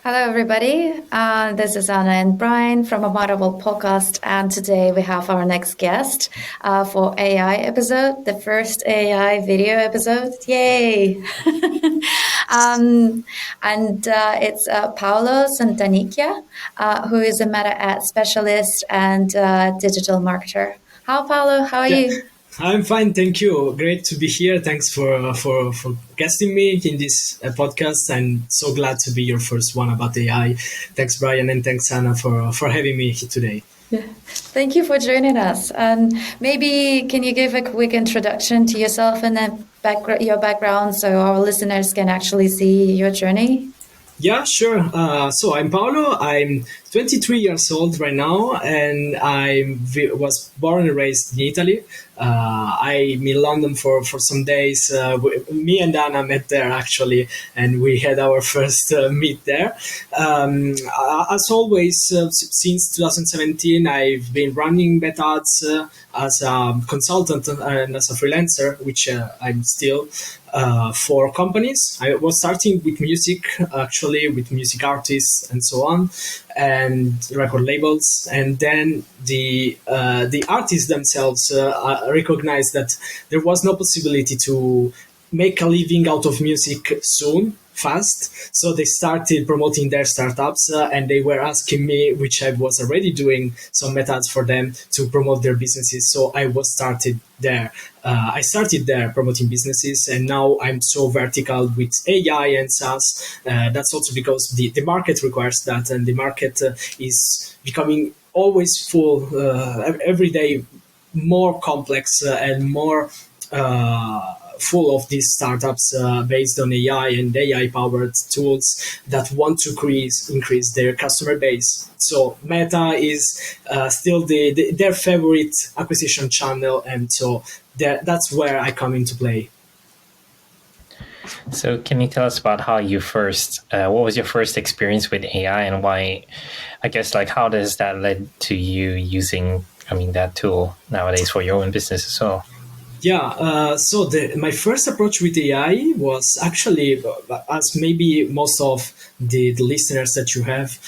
Hello, everybody. This is Anna and Brian from a Audible podcast, and today we have our next guest for AI episode, the first AI video episode. Yay! It's Paolo Santanicchia, who is a MetaAds specialist and digital marketer. How, Paolo? How are Yeah, you? I'm fine, thank you. Great to be here. Thanks for guesting me in this podcast. I'm so glad to be your first one about AI. Thanks, Brian, and thanks, Anna, for having me here today. Yeah. Thank you for joining us. And maybe can you give a quick introduction to yourself and then your background so our listeners can actually see your journey? Yeah, sure. So I'm Paolo. I'm 23 years old right now, and was born and raised in Italy. I'm in London for some days. Me and Anna met there actually, and we had our first meet there. As always, since 2017, I've been running MetaAds as a consultant and as a freelancer, which I'm still. For companies, I was starting with music, actually, with music artists and so on, and record labels. And then the artists themselves recognized that there was no possibility to make a living out of music soon, fast. So they started promoting their startups, and they were asking me, which I was already doing some methods for them to promote their businesses. So I started there promoting businesses, and now I'm so vertical with AI and SaaS. That's also because the market requires that, and the market is becoming always full, every day more complex and more full of these startups based on AI and AI-powered tools that want to increase their customer base. So Meta is still their favorite acquisition channel, and so that's where I come into play. So can you tell us about how what was your first experience with AI, and why, I guess, how does that lead to you using, that tool nowadays for your own business as well? Yeah, so my first approach with AI was actually, as maybe most of the listeners that you have,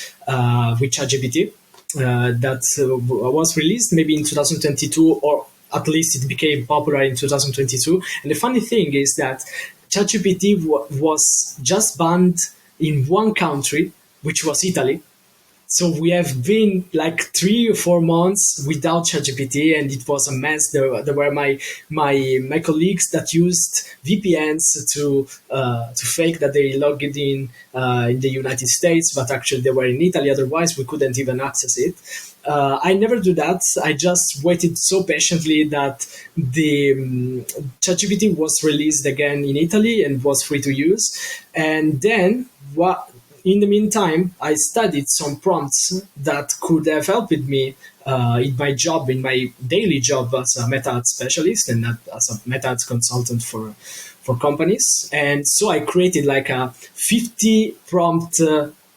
with ChatGPT, that was released maybe in 2022, or at least it became popular in 2022. And the funny thing is that ChatGPT was just banned in one country, which was Italy. So we have been like 3 or 4 months without ChatGPT, and it was a mess. There were my colleagues that used VPNs to fake that they logged in the United States, but actually they were in Italy. Otherwise, we couldn't even access it. I never do that. I just waited so patiently that the ChatGPT was released again in Italy and was free to use, and then what? In the meantime, I studied some prompts that could have helped me in my job, in my daily job as a MetaAds specialist and as a MetaAds consultant for companies. And so I created like a 50 prompt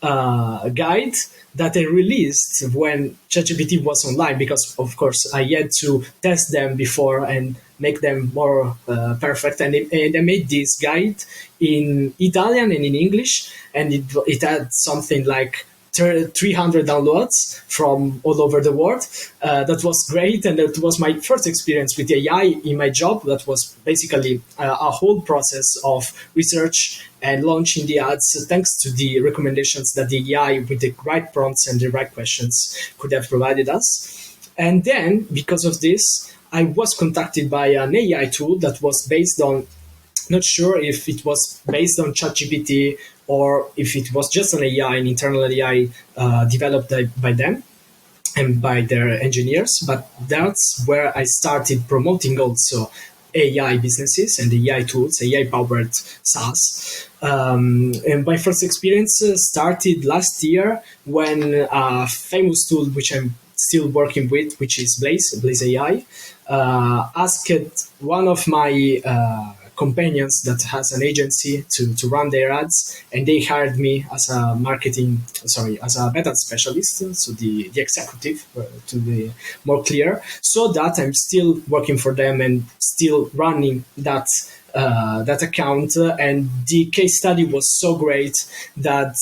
guide that I released when ChatGPT was online, because of course I had to test them before and make them more perfect. And I made this guide in Italian and in English, and it had something like 300 downloads from all over the world. That was great, and that was my first experience with AI in my job. That was basically a whole process of research and launching the ads, thanks to the recommendations that the AI with the right prompts and the right questions could have provided us. And then, because of this, I was contacted by an AI tool that was based on, not sure if it was based on ChatGPT or if it was just an AI, an internal AI developed by them and by their engineers. But that's where I started promoting also AI businesses and AI tools, AI-powered SaaS. And my first experience started last year when a famous tool, which I'm still working with, which is Blaze AI, asked one of my companions that has an agency to run their ads, and they hired me as a as a meta specialist, so the executive, to be more clear, so that I'm still working for them and still running that account. And the case study was so great that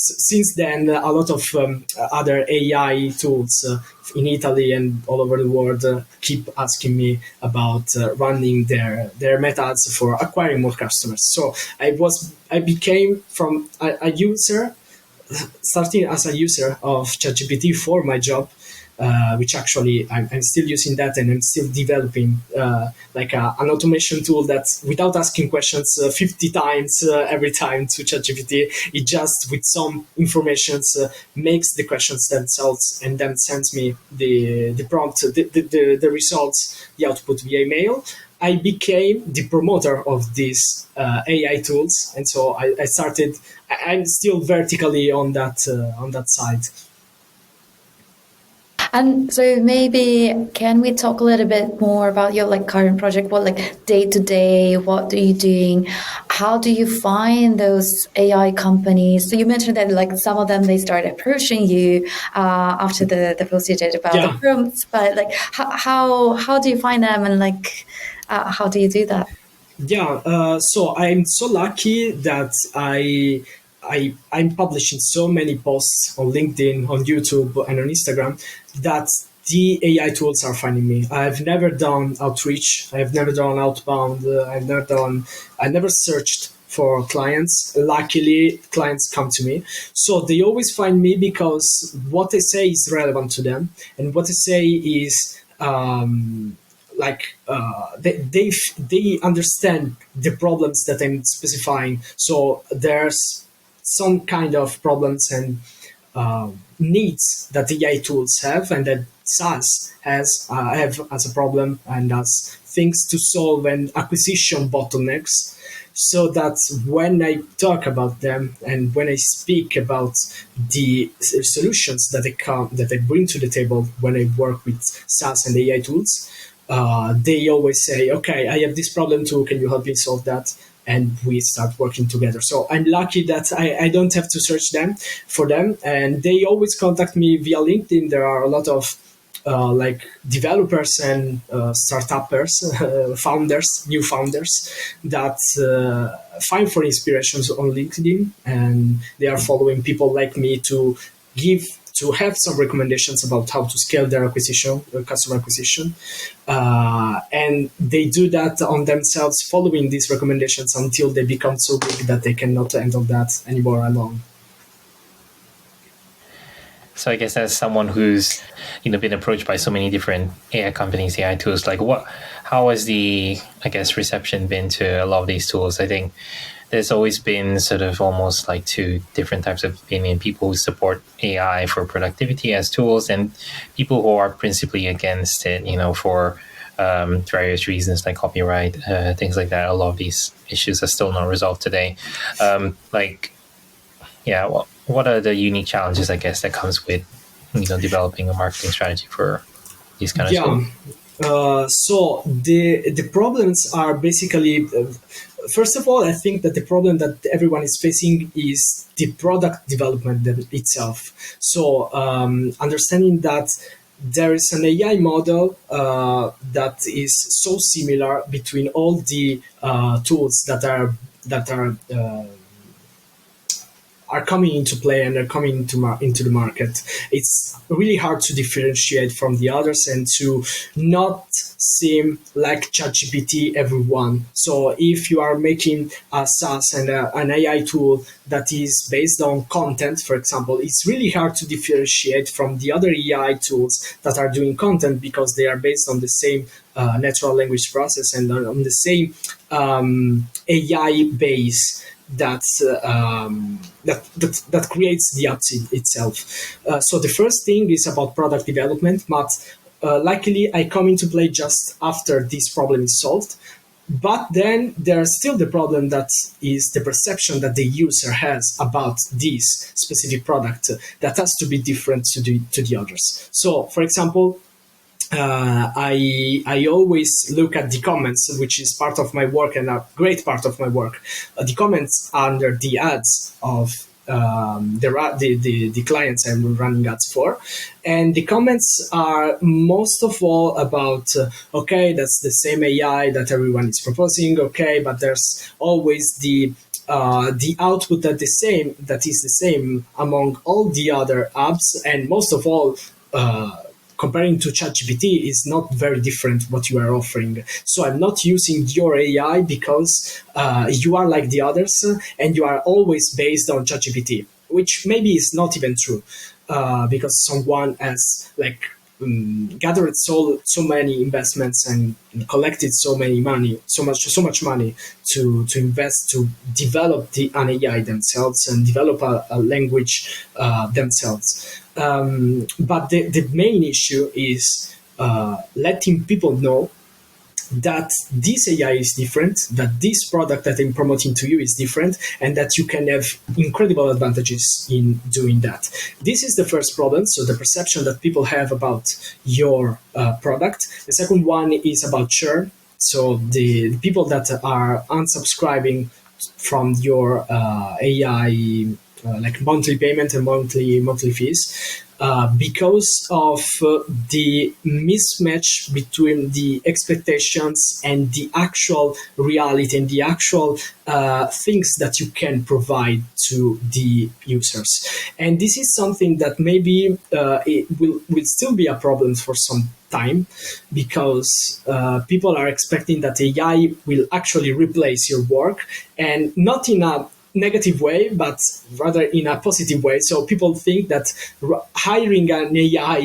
since then, a lot of other AI tools in Italy and all over the world keep asking me about running their methods for acquiring more customers. So I became from a user, starting as a user of ChatGPT for my job, which actually I'm still using that, and I'm still developing like an automation tool that, without asking questions 50 times every time to ChatGPT, it just with some informations makes the questions themselves and then sends me the prompt, the results, the output via email. I became the promoter of these AI tools, and so I started. I'm still vertically on that side. And so maybe can we talk a little bit more about your like current project? What like day to day, what are you doing? How do you find those AI companies? So you mentioned that like some of them, they start approaching you after the post you did about the prompts, but like how do you find them, and like how do you do that? Yeah, so I'm so lucky that I'm publishing so many posts on LinkedIn, on YouTube, and on Instagram that the AI tools are finding me. I've never done outreach. I've never done outbound. I never searched for clients. Luckily, clients come to me. So they always find me because what I say is relevant to them, and what I say is they understand the problems that I'm specifying. So there's some kind of problems and needs that the AI tools have, and that SaaS have as a problem and as things to solve and acquisition bottlenecks. So that when I talk about them and when I speak about the solutions that I bring to the table when I work with SaaS and AI tools, they always say, "Okay, I have this problem too. Can you help me solve that?" And we start working together. So I'm lucky that I don't have to search them for them, and they always contact me via LinkedIn. There are a lot of like developers and startuppers, founders, new founders that find for inspirations on LinkedIn, and they are following people like me to have some recommendations about how to scale their customer acquisition. And they do that on themselves, following these recommendations until they become so big that they cannot handle that anymore alone. So I guess as someone who's been approached by so many different AI companies, AI tools, like how has the reception been to a lot of these tools? I think there's always been sort of almost like two different types of opinion: people who support AI for productivity as tools, and people who are principally against it, for various reasons like copyright, things like that. A lot of these issues are still not resolved today. What are the unique challenges, I guess, that comes with developing a marketing strategy for these kind of tools? So the problems are basically, first of all, I think that the problem that everyone is facing is the product development itself. So understanding that there is an AI model that is so similar between all the tools that are coming into play and are coming into the market. It's really hard to differentiate from the others and to not seem like ChatGPT everyone. So if you are making a SaaS and an AI tool that is based on content, for example, it's really hard to differentiate from the other AI tools that are doing content, because they are based on the same natural language process and on the same AI base that creates the app itself. So the first thing is about product development, but luckily I come into play just after this problem is solved. But then there's still the problem that is the perception that the user has about this specific product that has to be different to the others. So, for example, I always look at the comments, which is part of my work and a great part of my work. The comments under the ads of the clients I'm running ads for, and the comments are most of all about okay, that's the same AI that everyone is proposing. Okay, but there's always the the output that is the same among all the other apps, and most of all, comparing to ChatGPT is not very different what you are offering. So I'm not using your AI because you are like the others and you are always based on ChatGPT, which maybe is not even true, because someone has gathered so many investments and collected so much money to invest to develop an AI themselves and develop a language themselves. But the main issue is letting people know that this AI is different, that this product that I'm promoting to you is different, and that you can have incredible advantages in doing that. This is the first problem, so the perception that people have about your product. The second one is about churn. So the people that are unsubscribing from your AI, like monthly payment and monthly fees, because of the mismatch between the expectations and the actual reality and the actual things that you can provide to the users. And this is something that maybe it will still be a problem for some time, because people are expecting that AI will actually replace your work, and not in a negative way, but rather in a positive way. So people think that hiring an AI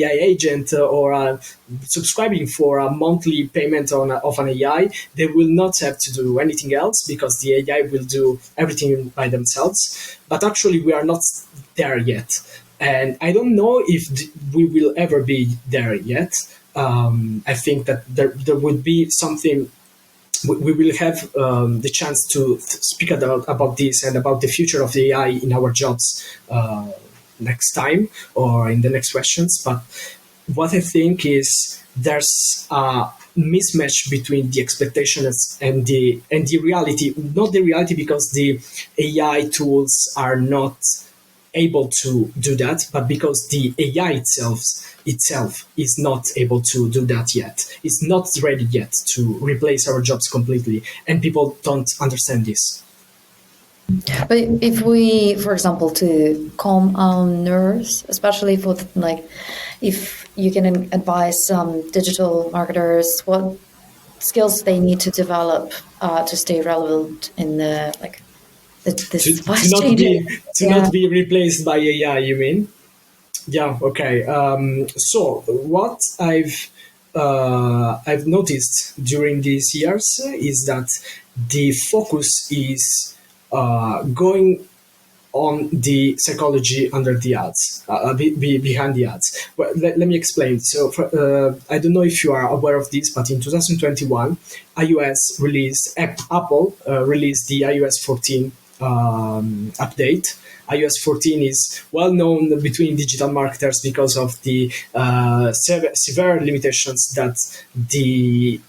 agent, or subscribing for a monthly payment of an AI, they will not have to do anything else because the AI will do everything by themselves. But actually, we are not there yet. And I don't know if we will ever be there yet. I think that there would be something. We will have the chance to speak about this and about the future of the AI in our jobs next time or in the next questions. But what I think is there's a mismatch between the expectations and the reality. Not the reality, because the AI tools are not able to do that, but because the AI itself is not able to do that yet. It's not ready yet to replace our jobs completely, and people don't understand this. But if we, for example, to calm our nerves, especially for if you can advise some digital marketers what skills they need to develop to stay relevant in this fast changing. Not be replaced by AI, you mean? Yeah. Okay. So what I've noticed during these years is that the focus is going on the psychology under the ads, behind the ads. Well, let me explain. So I don't know if you are aware of this, but in 2021, Apple released the iOS 14 update. iOS 14 is well known between digital marketers because of the severe limitations that the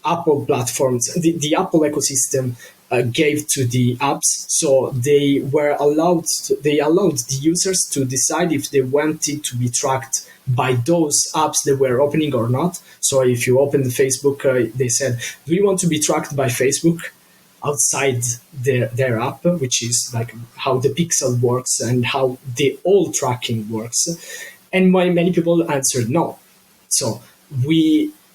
Apple platforms, the Apple ecosystem gave to the apps. So they allowed the users to decide if they wanted to be tracked by those apps they were opening or not. So if you open Facebook, they said, do you want to be tracked by Facebook outside their app, which is like how the pixel works and how the old tracking works? And many people answered no. So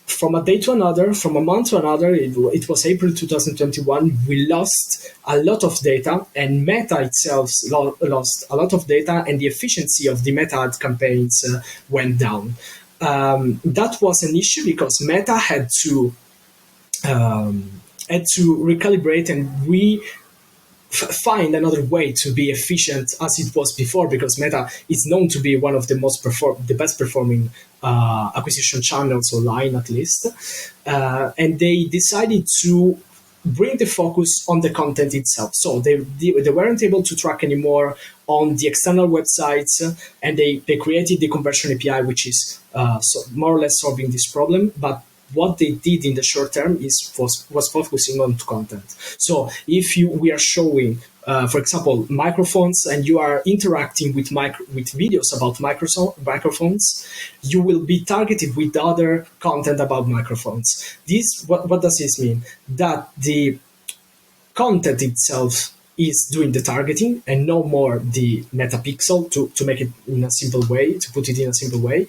from a day to another, from a month to another, it was April 2021, we lost a lot of data, and Meta itself lost a lot of data, and the efficiency of the MetaAds campaigns went down. That was an issue because Meta had to recalibrate and find another way to be efficient as it was before, because Meta is known to be one of the best performing acquisition channels online, at least. And they decided to bring the focus on the content itself. So they weren't able to track anymore on the external websites, and they created the conversion API, which is more or less solving this problem. But what they did in the short term was focusing on content. So if we are showing, for example, microphones, and you are interacting with videos about microphones, you will be targeted with other content about microphones. What does this mean? That the content itself is doing the targeting and no more the metapixel, to make it in a simple way, to put it in a simple way.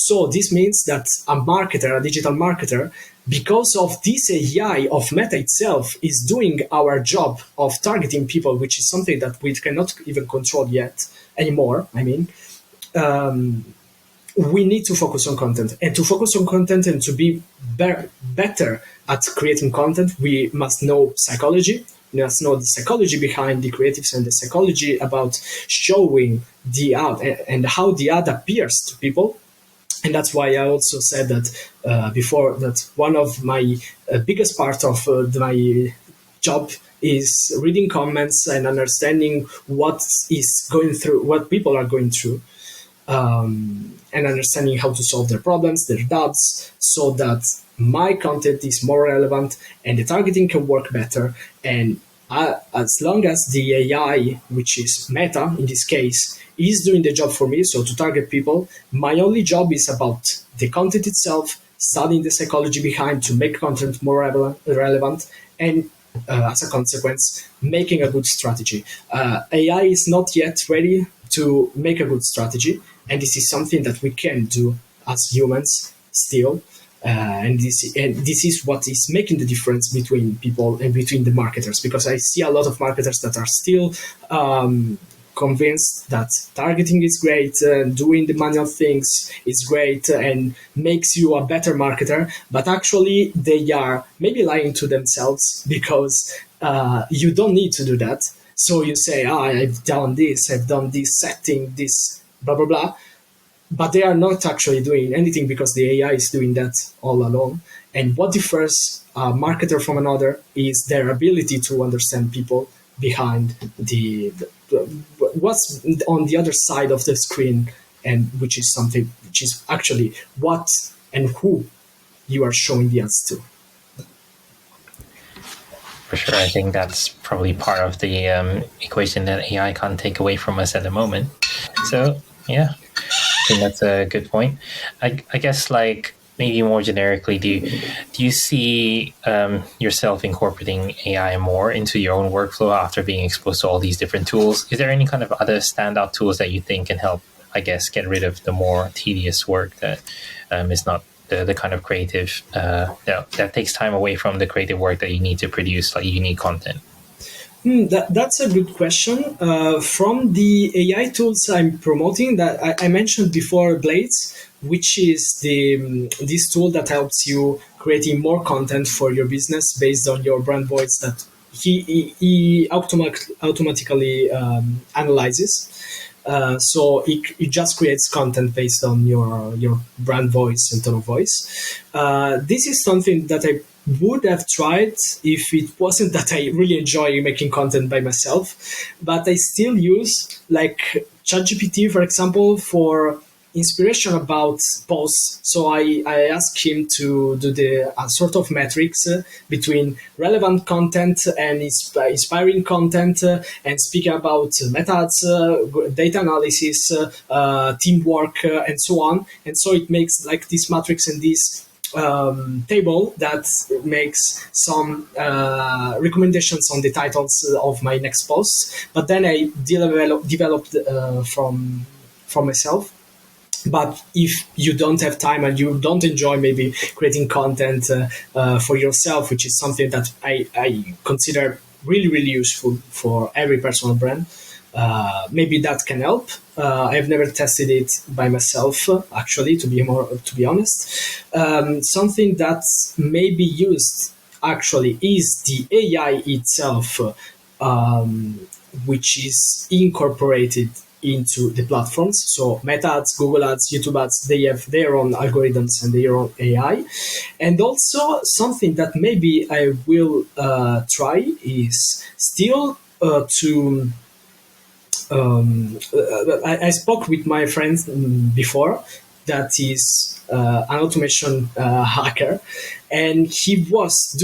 So this means that a marketer, a digital marketer, because of this AI of Meta itself, is doing our job of targeting people, which is something that we cannot even control yet anymore. I mean, we need to focus on content. And to focus on content and to be better at creating content, we must know psychology. We must know the psychology behind the creatives and the psychology about showing the ad and how the ad appears to people. And that's why I also said that before, that one of my biggest part of my job is reading comments and understanding what is going through, what people are going through, and understanding how to solve their problems, their doubts, so that my content is more relevant and the targeting can work better. And as long as the AI, which is Meta in this case, is doing the job for me, so to target people, my only job is about the content itself, studying the psychology behind to make content more relevant, and as a consequence, making a good strategy. AI is not yet ready to make a good strategy, and this is something that we can do as humans still. And this is what is making the difference between people and between the marketers, because I see a lot of marketers that are still convinced that targeting is great, doing the manual things is great and makes you a better marketer, but actually they are maybe lying to themselves, because you don't need to do that. So you say, I've done this setting, this blah blah blah, but they are not actually doing anything, because the AI is doing that all along. And what differs a marketer from another is their ability to understand people behind the what's on the other side of the screen, and which is something which is actually what and who you are showing the ads to. For sure, I think that's probably part of the equation that AI can't take away from us at the moment. So yeah, I think that's a good point. I guess, like, maybe more generically, do you see yourself incorporating AI more into your own workflow after being exposed to all these different tools? Is there any kind of other standout tools that you think can help, I guess, get rid of the more tedious work that is not the kind of creative that takes time away from the creative work that you need to produce like unique content? That's a good question. From the AI tools I'm promoting, that I mentioned before, Blades, which is this tool that helps you creating more content for your business based on your brand voice that he automatically analyzes. So it just creates content based on your brand voice and tone of voice. This is something that I would have tried if it wasn't that I really enjoy making content by myself, but I still use like ChatGPT, for example, for inspiration about posts. So I ask him to do the sort of metrics between relevant content and inspiring content, and speaking about MetaAds, data analysis, teamwork, and so on. And so it makes like this matrix and this table that makes some recommendations on the titles of my next posts. But then I developed from myself. But if you don't have time and you don't enjoy maybe creating content for yourself, which is something that I consider really, really useful for every personal brand, maybe that can help. I've never tested it by myself, actually, to be honest. Something that may be used actually is the AI itself, which is incorporated into the platforms. So MetaAds, Google Ads, YouTube Ads, they have their own algorithms and their own AI. And also something that maybe I will try is still to... I spoke with my friend before that is an automation hacker, and he was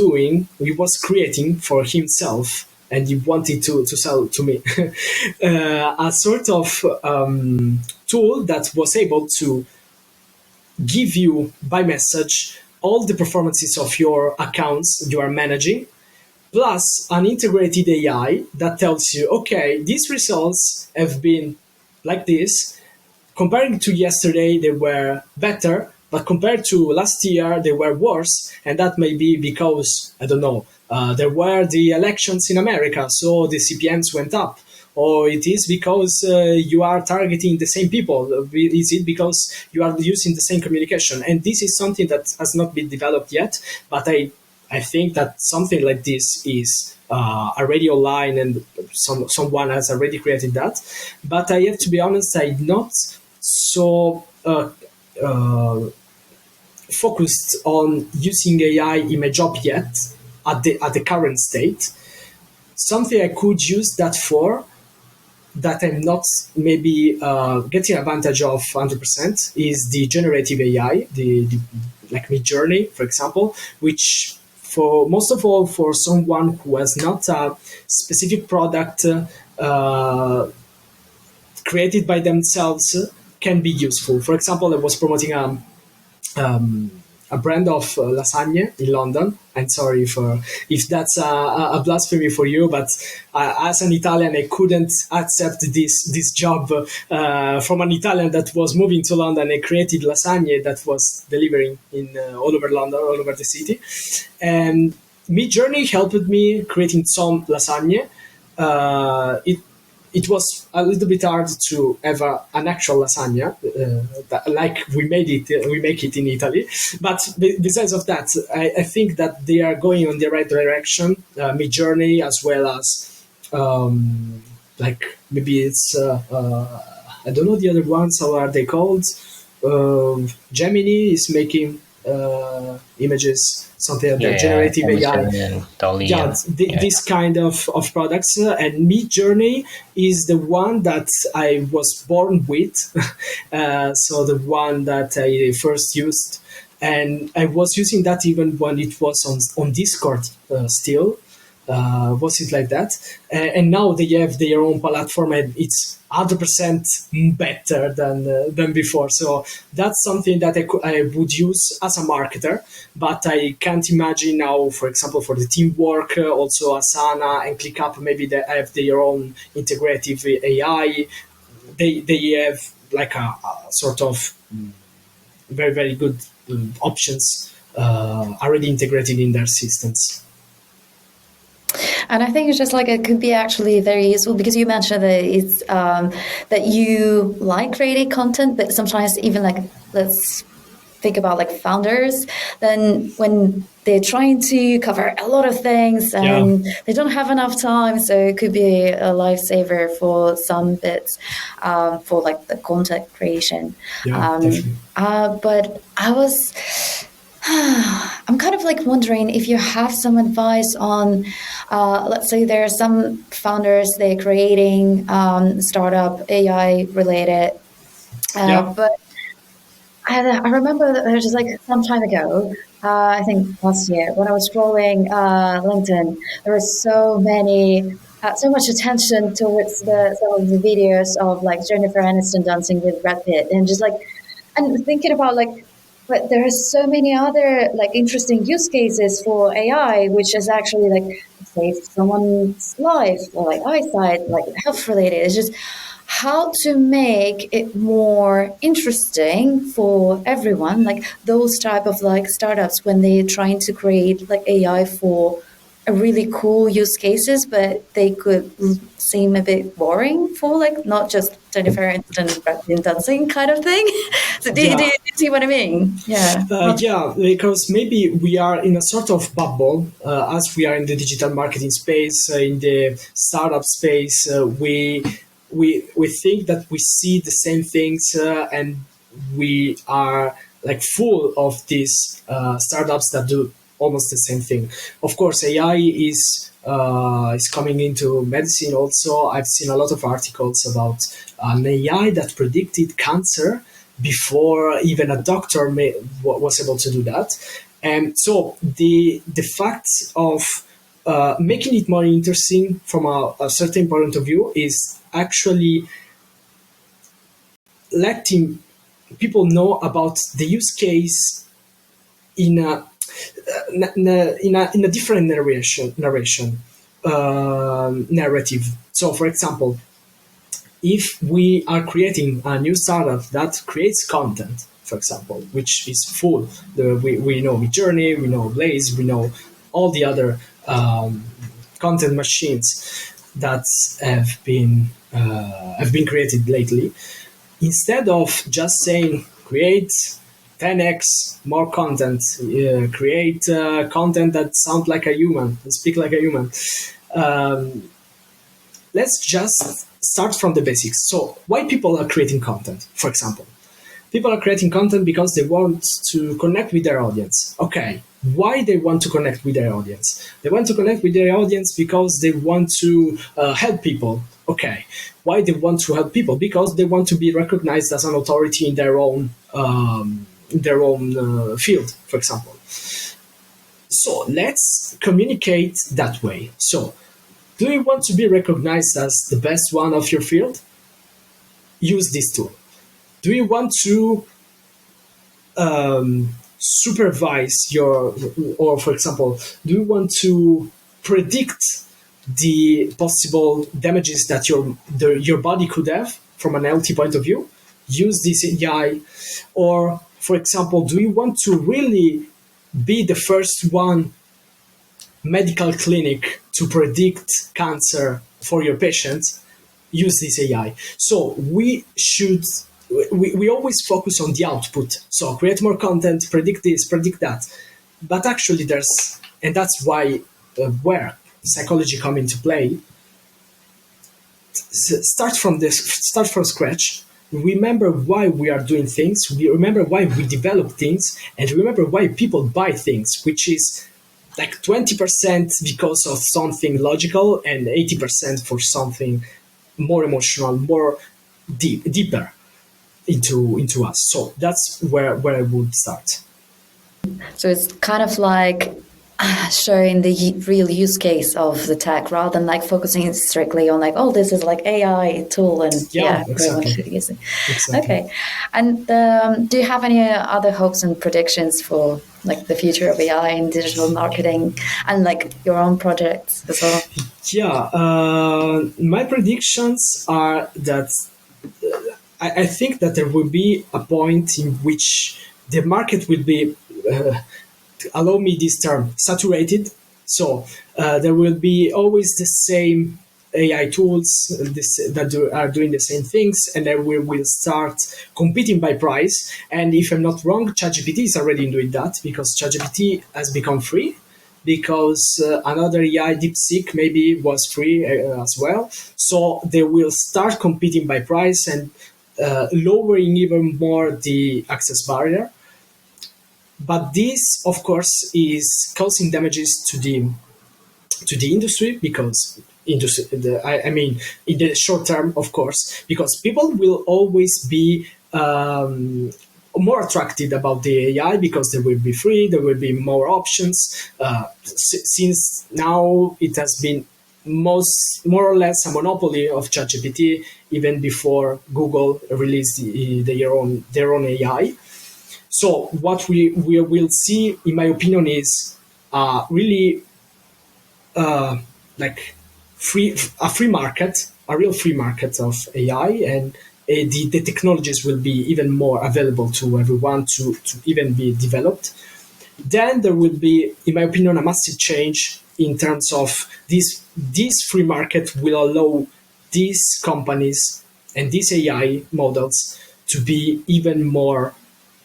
creating for himself, and he wanted to sell to me a sort of tool that was able to give you by message all the performances of your accounts you are managing, plus an integrated AI that tells you, okay, these results have been like this. Comparing to yesterday, they were better, but compared to last year, they were worse. And that may be because, I don't know, there were the elections in America, so the CPMs went up. Or it is because you are targeting the same people. Is it because you are using the same communication? And this is something that has not been developed yet, but I think that something like this is already online, and someone has already created that. But I have to be honest, I'm not so focused on using AI in my job yet at the current state. Something I could use that for, that I'm not maybe getting advantage of 100%, is the generative AI, the like Midjourney, for example, which for most of all for someone who has not a specific product created by themselves can be useful. For example, I was promoting a brand of lasagne in London. I'm sorry if that's a blasphemy for you, but as an Italian, I couldn't accept this job from an Italian that was moving to London and created lasagne that was delivering in all over London, all over the city. And Midjourney helped me creating some lasagne. It was a little bit hard to have an actual lasagna, like we make it in Italy. But besides of that, I think that they are going on the right direction. Midjourney, as well as like maybe it's I don't know the other ones. How are they called? Gemini is making images, something like that, generative AI. And Dolly Yeah, this kind of products. And Midjourney is the one that I was born with. So the one that I first used. And I was using that even when it was on Discord still. Was it like that? And now they have their own platform, and it's 100% better than before. So that's something that I would use as a marketer, but I can't imagine now, for example, for the teamwork, also Asana and ClickUp, maybe they have their own integrative AI. They have like a sort of very, very good options already integrated in their systems. And I think it's just like it could be actually very useful because you mentioned that it's that you like creating content, but sometimes even like let's think about like founders, then when they're trying to cover a lot of things and they don't have enough time, so it could be a lifesaver for some bits for like the content creation. But I'm kind of like wondering if you have some advice on, let's say there are some founders, they're creating startup AI related, but I remember that just like some time ago, I think last year, when I was scrolling LinkedIn, there was so much attention towards some of the videos of like Jennifer Aniston dancing with Brad Pitt, and just like, and thinking about like, but there are so many other like interesting use cases for AI, which is actually like save someone's life or like eyesight, like health related. It's just how to make it more interesting for everyone, like those type of like startups when they're trying to create like AI for a really cool use cases, but they could seem a bit boring for like not just Jennifer Aniston dancing kind of thing. So do you see what I mean? Yeah. Because maybe we are in a sort of bubble as we are in the digital marketing space, in the startup space. We think that we see the same things, and we are like full of these startups that do almost the same thing. Of course, AI is coming into medicine also. I've seen a lot of articles about an AI that predicted cancer before even a doctor was able to do that. And so the fact of making it more interesting from a certain point of view is actually letting people know about the use case in a in a different narrative. So, for example, if we are creating a new startup that creates content, for example, which is full, we know Midjourney, we know Blaze, we know all the other content machines that have been created lately. Instead of just saying create 10x more content, create content that sounds like a human, speak like a human. Let's just start from the basics. So why people are creating content, for example? People are creating content because they want to connect with their audience. Okay, why they want to connect with their audience? They want to connect with their audience because they want to help people. Okay, why they want to help people? Because they want to be recognized as an authority in their own field, for example. So let's communicate that way. So, do you want to be recognized as the best one of your field? Use this tool. Do you want to supervise or for example, do you want to predict the possible damages that your body could have from an healthy point of view? Use this AI. Or, for example, do you want to really be the first one medical clinic to predict cancer for your patients? Use this AI. So we always focus on the output. So create more content, predict this, predict that. But actually and that's why where psychology come into play. Start from scratch. Remember why we are doing things. We remember why we develop things, and remember why people buy things, which is like 20% because of something logical and 80% for something more emotional, more deeper into us. So that's where I would start. So it's kind of like showing the real use case of the tech rather than like focusing strictly on like, oh, this is like AI tool and exactly. Use it. Exactly. Okay. And do you have any other hopes and predictions for like the future of AI in digital marketing and like your own projects as well? Yeah, my predictions are that I think that there will be a point in which the market will be allow me this term, saturated. So there will be always the same AI tools that are doing the same things, and then we will start competing by price. And if I'm not wrong, ChatGPT is already doing that, because ChatGPT has become free, because another AI, DeepSeek, maybe was free as well. So they will start competing by price and lowering even more the access barrier. But this, of course, is causing damages to the industry, because I mean, in the short term, of course, because people will always be more attracted about the AI because they will be free, there will be more options. Since now it has been more or less a monopoly of ChatGPT, even before Google released their own AI. So what we will see, in my opinion, is really like a free market, a real free market of AI, and the technologies will be even more available to everyone to even be developed. Then there will be, in my opinion, a massive change in terms of this free market will allow these companies and these AI models to be even more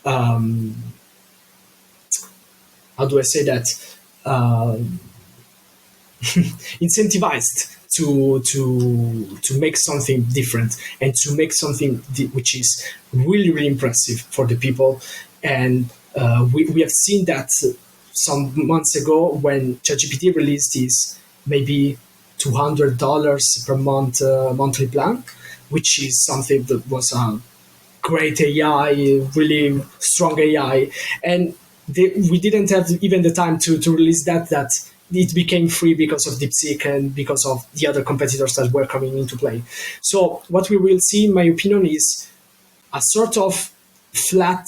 how do I say that, incentivized to make something different and to make something which is really, really impressive for the people. And we have seen that some months ago when ChatGPT released this maybe $200 per month monthly plan, which is something that was great AI, really strong AI, and we didn't have even the time to release that it became free because of DeepSeek and because of the other competitors that were coming into play. So what we will see, in my opinion, is a sort of flat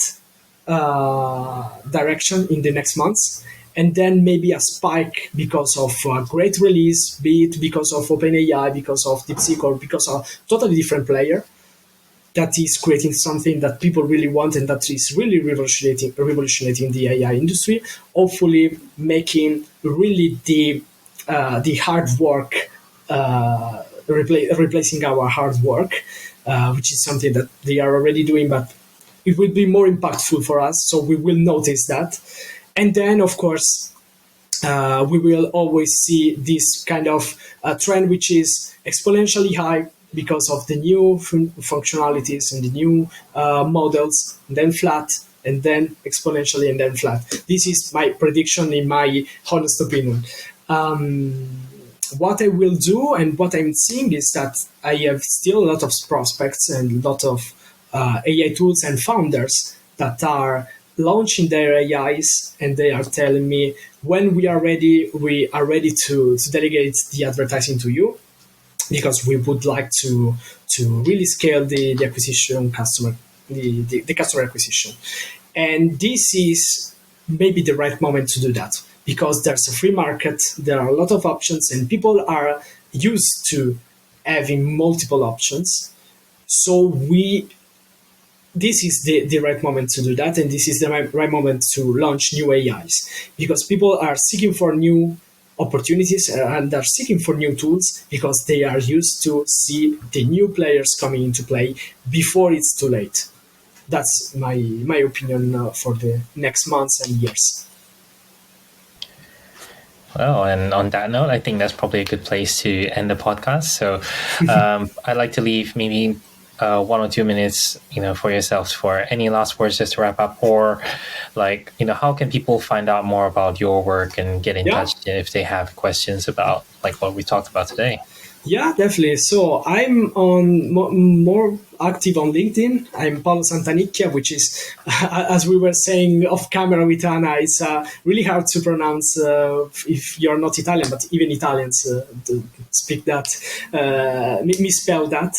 direction in the next months, and then maybe a spike because of a great release, be it because of OpenAI, because of DeepSeek, or because of totally different player that is creating something that people really want and that is really revolutionating the AI industry. Hopefully, making really the hard work, replacing our hard work, which is something that they are already doing, but it will be more impactful for us. So we will notice that, and then of course we will always see this kind of trend, which is exponentially high because of the new functionalities and the new models, and then flat, and then exponentially, and then flat. This is my prediction, in my honest opinion. What I will do and what I'm seeing is that I have still a lot of prospects and a lot of AI tools and founders that are launching their AIs, and they are telling me, when we are ready to delegate the advertising to you, because we would like to really scale the acquisition customer, the customer acquisition. And this is maybe the right moment to do that, because there's a free market, there are a lot of options, and people are used to having multiple options. So this is the right moment to do that, and this is the right moment to launch new AIs, because people are seeking for new opportunities and are seeking for new tools, because they are used to see the new players coming into play before it's too late. That's my opinion for the next months and years. Well, and on that note, I think that's probably a good place to end the podcast. So I'd like to leave maybe 1 or 2 minutes, for yourselves, for any last words just to wrap up, or how can people find out more about your work and get in touch if they have questions about what we talked about today? Yeah, definitely. So I'm on more active on LinkedIn. I'm Paolo Santanicchia, which is, as we were saying off camera with Anna, it's really hard to pronounce if you're not Italian, but even Italians speak that, misspell that.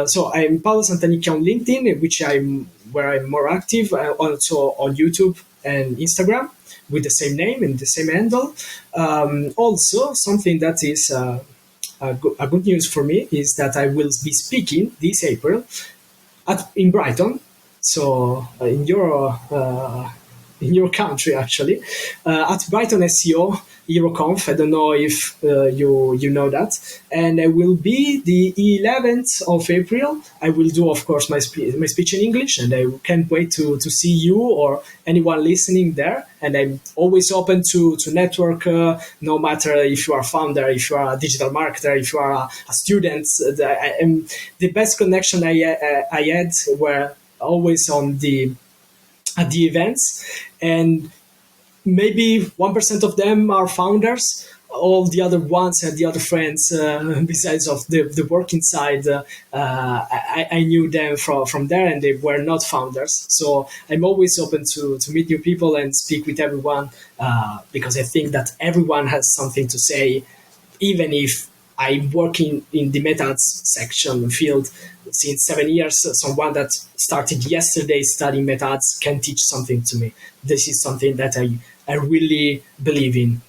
So I'm Paolo Santanicchia on LinkedIn, where I'm more active, also on YouTube and Instagram with the same name and the same handle. Also, something that is a good news for me is that I will be speaking this April in Brighton, so in your country actually, at Brighton SEO Euroconf. I don't know if you know that, and I will be the 11th of April. I will do, of course, my speech in English, and I can't wait to see you or anyone listening there. And I'm always open to network, no matter if you are a founder, if you are a digital marketer, if you are a student. The best connection I had were always at the events, and maybe 1% of them are founders. All the other ones and the other friends, besides of the working side, I knew them from there, and they were not founders. So I'm always open to meet new people and speak with everyone, because I think that everyone has something to say, even if I'm working in the MetaAds section field since 7 years. Someone that started yesterday studying MetaAds can teach something to me. This is something that I really believe in.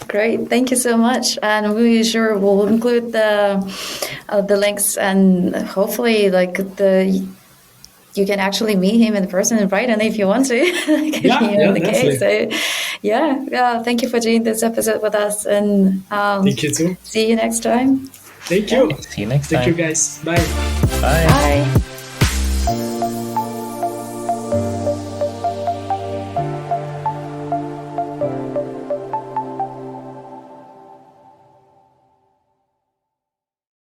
Great, thank you so much, and we sure will include the links, and hopefully you can actually meet him in person in Brighton if you want to. Definitely. So, thank you for doing this episode with us, and thank you too. See you next time. Thank you. See you next time. Thank you, guys. Bye. Bye. Bye.